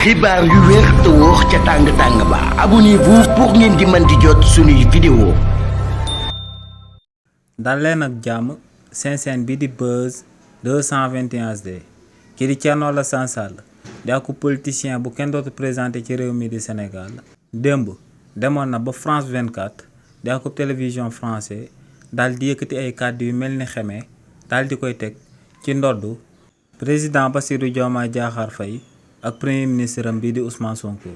xibaar yu wér te wóor ca tàng ba abonnez-vous pour ngeen di mën di jot suñuy vidéo. dal leen ak jàmm seen chaîne bi di Buzz 221 HD kii di Thierno Alassane Sall di ak politicien bu kenn dootu présenté ci réew mi di Sénégal démb demoon na ba France 24 di ak télévision français daal di yëkkati ay kàddu yu mel ni xeme daal di koy teg ci ndoddu président Bassirou Diomaye Diakhar Faye ak premier ministre am bii di Ousmane Sonko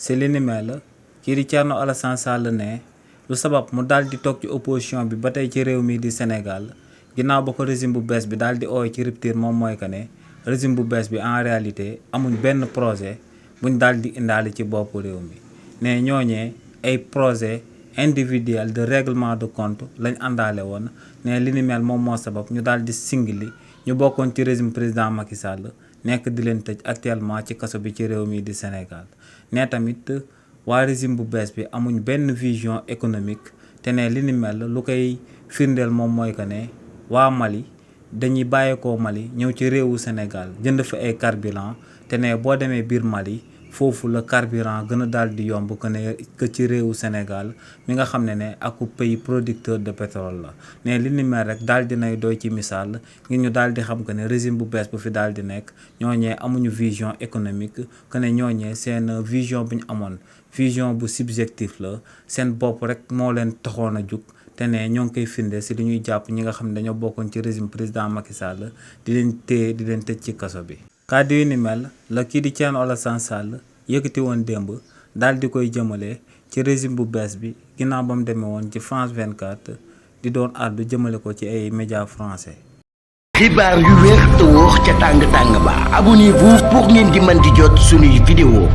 si li ni mel kii di Thierno Alassane Sall ne lu sabab mu daal di toog ci opposition bi ba tey ci réew mi di Sénégal ginnaaw ba ko régime bu bees bi daal di ooy ci rupture moom mooy que ne régime bu bees bi en réalité amuñ benn projet buñ daal di indaale ci boppu réew mi ne ñooñee ay projet individuel de règlement de compte lañ àndaale woon ne li ni mel moom moo sabab ñu daal di singli ñu bokkoon ci régime président Macky Sall nekk di leen tëj actuellement ci kaso bi ci réew mi di Sénégal ne tamit waa régime bu bees bi amuñ benn vision économique te ne li ni mel lu koy firndeel moom mooy que ne waa Mali dañuy bàyyeekoo Mali ñëw ci réewu Sénégal jënd fi ay carburant te ne boo demee biir Mali foofu la carburant gën a daal di yomb que ci réewu Sénégal mi nga xam ne ak pays producteur de pétrole la ne li ni mel rek daal di nay doy ci misaal ngir ñu daal di xam que ne régime bu bees bu fi daal di nekk ñooñee amuñu vision économique que ne ñooñee seen vision bu ñu amoon vision bu subjectif la seen bopp rek moo leen taxoon a jug te ne ñoo ngi koy firnde si li ñuy jàpp ñi nga xam ne dañoo bokkoon ci régime président Macky Sall di leen téye di leen tëj ci kaso bi. kàddu yu ni mel la kii di Thierno Alassane Sall yëkkati woon démb daal di koy jëmale ci régime bu bees bi ginnaaw ba mu demee woon ci France 24 di doon àddu jëmale ko ci ay médias français. xibaar yu wér te wóor ca tàng ba abonnez-vous pour ngeen di mën di jot suñuy vidéo.